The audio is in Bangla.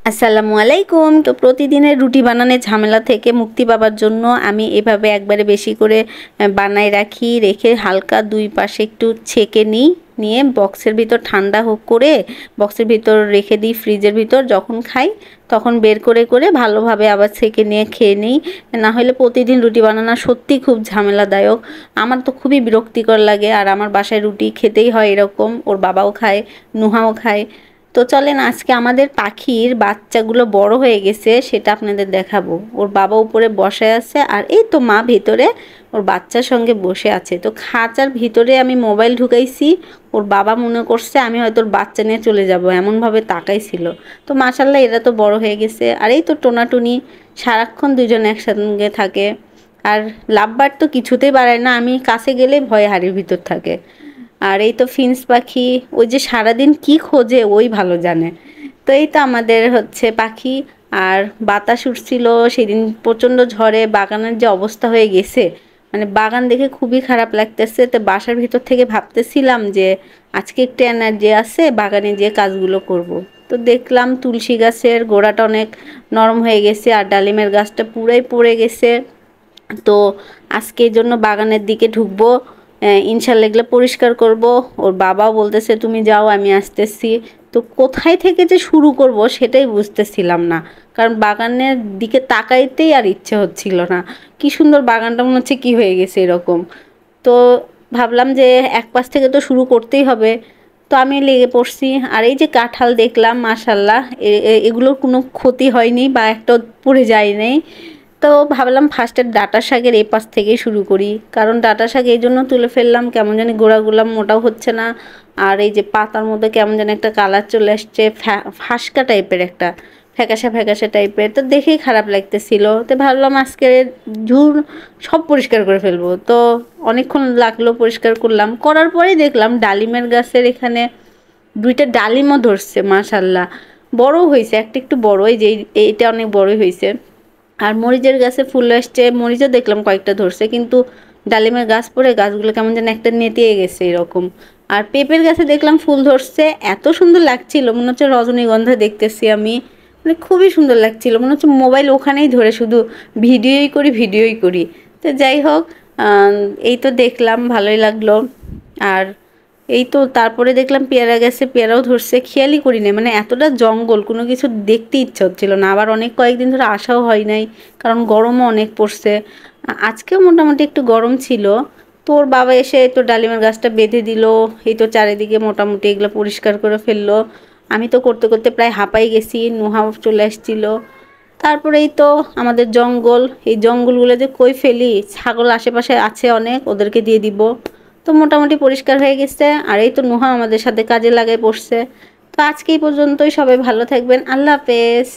আসসালামু আলাইকুম। তো প্রতিদিনের রুটি বানানোর ঝামেলা থেকে মুক্তি পাবার জন্য আমি এভাবে একবারে বেশি করে বানাই রেখে হালকা দুই পাশে একটু ছেঁকে নিয়ে বক্সের ভিতর ঠান্ডা হোক করে বক্সের ভিতর রেখে দিই ফ্রিজের ভিতর। যখন খাই তখন বের করে ভালোভাবে আবার ছেঁকে নিয়ে খেয়ে নিই। না হলে প্রতিদিন রুটি বানানো সত্যি খুব ঝামেলাদায়ক। আমার তো খুবই বিরক্তিকর লাগে। আর আমার বাসায় রুটি খেতেই হয় এরকম, ওর বাবাও খায়, নুহাও খায়। তো চলেন আজকে আমাদের পাখির বাচ্চাগুলো বড় হয়ে গেছে সেটা আপনাদের দেখাবো। ওর বাবা উপরে বসে আছে আর এই তো মা ভিতরে ওর বাচ্চার সঙ্গে বসে আছে। তো খাঁচার ভিতরে আমি মোবাইল ঢুকাইছি, ওর বাবা মনে করছে আমি হয়তো ওর বাচ্চা নিয়ে চলে যাব, এমনভাবে তাকাইছিল। তো মাশাল্লাহ এরা তো বড় হয়ে গেছে। আর এই তো টোনাটুনি সারাক্ষণ দুজন একসঙ্গে থাকে। আর লাভবার তো কিছুতেই বাড়ায় না, আমি কাছে গেলে ভয়ে হাড়ির ভিতর থাকে। আর এই তো ফিন্স পাখি, ওই যে সারাদিন কি খোঁজে ওই ভালো জানে। তো এই তো আমাদের হচ্ছে পাখি। আর বাতাস উঠছিল সেদিন প্রচণ্ড ঝড়ে, বাগানের যে অবস্থা হয়ে গেছে, মানে বাগান দেখে খুবই খারাপ লাগতেছে। তো বাসার ভিতর থেকে ভাবতেছিলাম যে আজকে একটু এনার্জি আছে, বাগানে যেয়ে কাজগুলো করব। তো দেখলাম তুলসী গাছের গোড়াটা অনেক নরম হয়ে গেছে আর ডালিমের গাছটা পুরাই পড়ে গেছে। তো আজকে এই জন্য বাগানের দিকে ঢুকবো, ইনশাল্লাহ এগুলো পরিষ্কার করব। ওর বাবাও বলতেছে তুমি যাও আমি আসতেছি। তো কোথায় থেকে যে শুরু করব সেটাই বুঝতেছিলাম না, কারণ বাগানের দিকে তাকাইতেই আর ইচ্ছে হচ্ছিল না। কি সুন্দর বাগানটা, মনে হচ্ছে কি হয়ে গেছে এরকম। তো ভাবলাম যে এক পাশ থেকে তো শুরু করতেই হবে। তো আমি লেগে পড়ছি। আর এই যে কাঁঠাল দেখলাম মাশাল্লাহ, এগুলোর কোনো ক্ষতি হয়নি বা একটা পড়ে যায় নাই। তো ভাবলাম ফার্স্টে ডাঁটা শাকের এই পাশ থেকেই শুরু করি, কারণ ডাঁটা শাক এই জন্য তুলে ফেললাম, কেমন জানি গোড়াগুলো মোটাও হচ্ছে না। আর এই যে পাতার মধ্যে কেমন যেন একটা কালার চলে আসছে, ফাঁসকা টাইপের, একটা ফ্যাকাশে টাইপের। তো দেখেই খারাপ লাগতেছিল। তো ভাবলাম আজকে ঝুর সব পরিষ্কার করে ফেলবো। তো অনেকক্ষণ লাগলো পরিষ্কার করলাম, করার পরেই দেখলাম ডালিমের গাছের এখানে দুইটা ডালিমও ধরছে মাশাল্লাহ, বড় হয়েছে, একটা একটু বড়, এই যে এইটা অনেক বড়ই হয়েছে। আর মরিচের গাছে ফুল আসছে, মরিচও দেখলাম কয়েকটা ধরছে, কিন্তু ডালিমের গাছ পরে গাছগুলো কেমন যেন একটা নেতিয়ে গেছে এরকম। আর পেঁপের গাছে দেখলাম ফুল ধরছে, এত সুন্দর লাগছিল, মনে হচ্ছে রজনীগন্ধা দেখতেছি আমি। মানে খুবই সুন্দর লাগছিল, মনে হচ্ছে মোবাইল ওখানেই ধরে শুধু ভিডিওই করি। তো যাই হোক, এই তো দেখলাম ভালোই লাগলো। আর এই তো তারপরে দেখলাম পেয়ারা গাছে পেয়ারাও ধরছে, খেয়ালই করি না, মানে এতটা জঙ্গল কোনো কিছু দেখতে ইচ্ছা হচ্ছিল না। আবার অনেক কয়েকদিন ধরে আসাও হয় নাই, কারণ গরমও অনেক পড়ছে। আজকেও মোটামুটি একটু গরম ছিল। তোর বাবা এসে তো ডালিমের গাছটা বেঁধে দিল, এই তো চারিদিকে মোটামুটি এগুলো পরিষ্কার করে ফেললো। আমি তো করতে করতে প্রায় হাঁপাই গেছি, নুহাও চলে আসছিল। তারপরে এই তো আমাদের জঙ্গল, এই জঙ্গলগুলো যে কই ফেলি, ছাগল আশেপাশে আছে অনেক, ওদেরকে দিয়ে দিব। তো মোটামুটি পরিষ্কার হয়ে গেছে। আর এই তো নুহা আমাদের সাথে কাজে লাগায় পড়ছে। তো আজকে এই পর্যন্তই, সবাই ভালো থাকবেন, আল্লাহ হাফেজ।